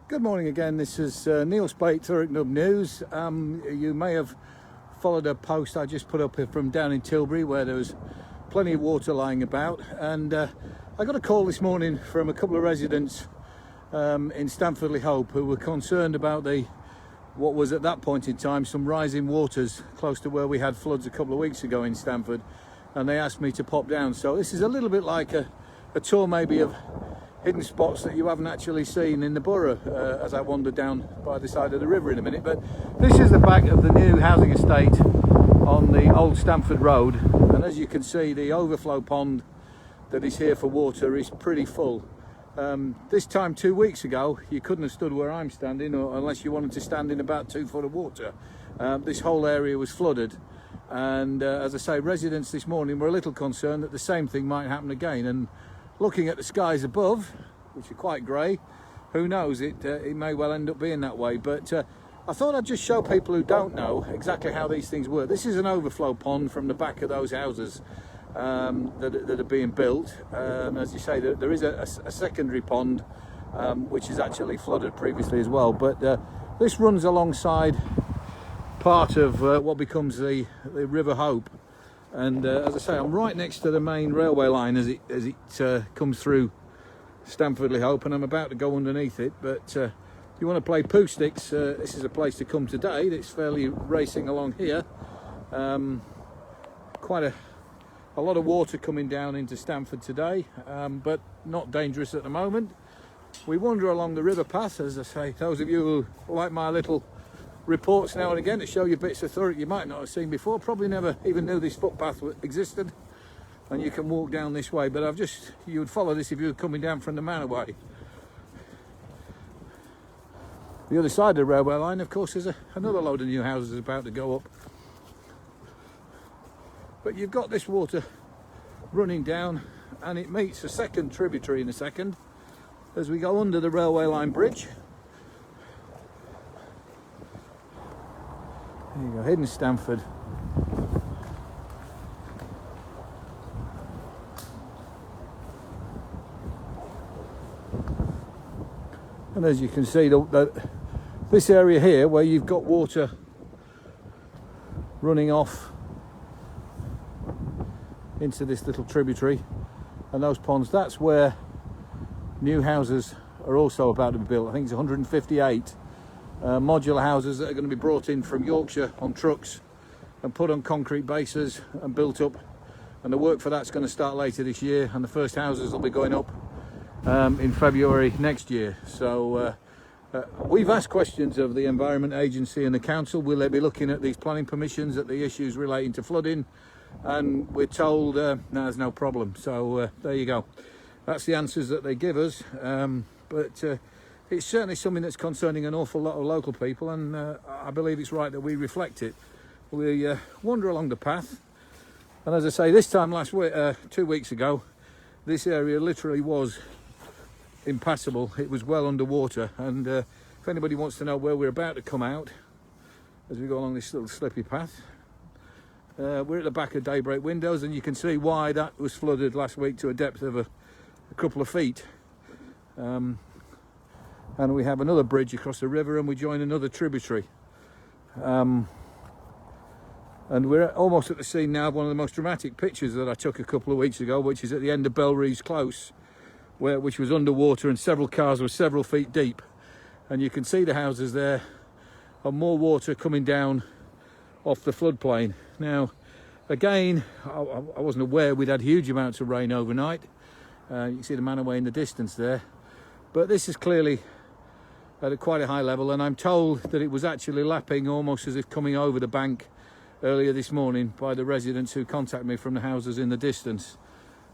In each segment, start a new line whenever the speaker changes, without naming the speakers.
Good morning again. This is Neil Spate, Thurrock Nub News. You may have followed a post I just put up here from down in Tilbury where there was plenty of water lying about, and I got a call this morning from a couple of residents in Stamford-le-Hope who were concerned about what was at that point in time some rising waters close to where we had floods a couple of weeks ago in Stamford, and they asked me to pop down. So this is a little bit like a tour maybe of hidden spots that you haven't actually seen in the borough as I wander down by the side of the river in a minute. But this is the back of the new housing estate on the old Stamford Road, and as you can see, the overflow pond that is here for water is pretty full. This time 2 weeks ago you couldn't have stood where I'm standing, or unless you wanted to stand in about 2 foot of water. This whole area was flooded, and as I say, residents this morning were a little concerned that the same thing might happen again. And looking at the skies above, which are quite grey, who knows, it may well end up being that way. But I thought I'd just show people who don't know exactly how these things work. This is an overflow pond from the back of those houses that are being built. As you say, there is a secondary pond which is actually flooded previously as well. But this runs alongside part of what becomes the River Hope. And as I say, I'm right next to the main railway line as it comes through Stamford-le-Hope, and I'm about to go underneath it. But if you want to play poo sticks, this is a place to come today. It's fairly racing along here. Quite a lot of water coming down into Stamford today, but not dangerous at the moment. We wander along the river path, as I say. Those of you who like my little reports now and again to show you bits of Thurrock you might not have seen before, probably never even knew this footpath existed, and you can walk down this way. But you would follow this if you were coming down from the Manor Way. The other side of the railway line, of course, is another load of new houses about to go up. But you've got this water running down, and it meets a second tributary in a second as we go under the railway line bridge. There you go, hidden Stamford. And as you can see, this area here where you've got water running off into this little tributary and those ponds, that's where new houses are also about to be built. I think it's 158 modular houses that are going to be brought in from Yorkshire on trucks and put on concrete bases and built up, and the work for that's going to start later this year, and the first houses will be going up in February next year. So we've asked questions of the Environment Agency and the council. Will they be looking at these planning permissions, at the issues relating to flooding? And we're told no, there's no problem. So there you go, that's the answers that they give us. But it's certainly something that's concerning an awful lot of local people, and I believe it's right that we reflect it. We wander along the path, and as I say, this time last week, 2 weeks ago, this area literally was impassable. It was well underwater, and if anybody wants to know where we're about to come out as we go along this little slippy path, we're at the back of Daybreak Windows, and you can see why that was flooded last week to a depth of a couple of feet. And we have another bridge across the river, and we join another tributary. And we're almost at the scene now of one of the most dramatic pictures that I took a couple of weeks ago, which is at the end of Belreeves Close, which was underwater, and several cars were several feet deep. And you can see the houses there, and more water coming down off the floodplain. Now, again, I wasn't aware we'd had huge amounts of rain overnight. You can see the Manor Way in the distance there. But this is clearly at quite a high level, and I'm told that it was actually lapping, almost as if coming over the bank earlier this morning by the residents who contacted me from the houses in the distance.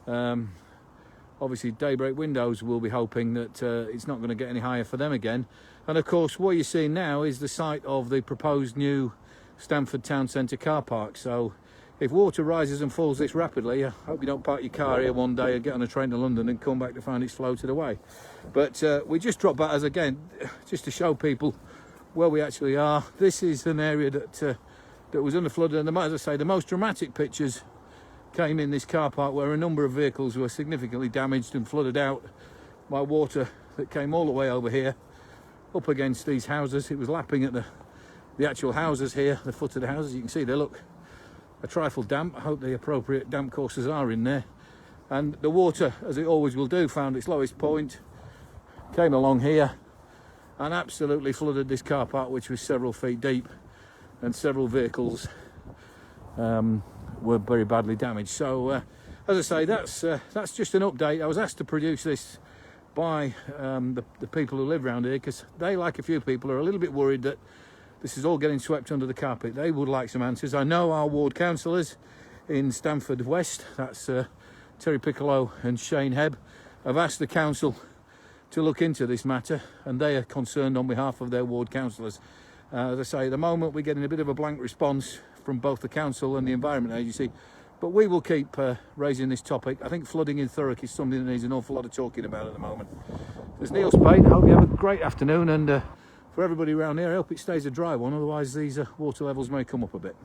Obviously Daybreak Windows will be hoping that it's not going to get any higher for them again. And of course what you're seeing now is the site of the proposed new Stamford Town Centre car park. So if water rises and falls this rapidly, I hope you don't park your car here one day and get on a train to London and come back to find it's floated away. But we just dropped back, as again, just to show people where we actually are. This is an area that was under flood, and as I say, the most dramatic pictures came in this car park, where a number of vehicles were significantly damaged and flooded out by water that came all the way over here up against these houses. It was lapping at the actual houses here, the foot of the houses. You can see they look a trifle damp. I hope the appropriate damp courses are in there. And the water, as it always will do, found its lowest point, came along here and absolutely flooded this car park, which was several feet deep, and several vehicles were very badly damaged. So as I say, that's just an update. I was asked to produce this by the people who live around here, because they, like a few people, are a little bit worried that this is all getting swept under the carpet. They would like some answers. I know our ward councillors in Stamford West, that's Terry Piccolo and Shane Hebb, have asked the council to look into this matter, and they are concerned on behalf of their ward councillors. As I say, at the moment we're getting a bit of a blank response from both the council and the Environment Agency, but we will keep raising this topic. I think flooding in Thurrock is something that needs an awful lot of talking about at the moment. There's Neil Spade. I hope you have a great afternoon, and for everybody around here, I hope it stays a dry one, otherwise these water levels may come up a bit.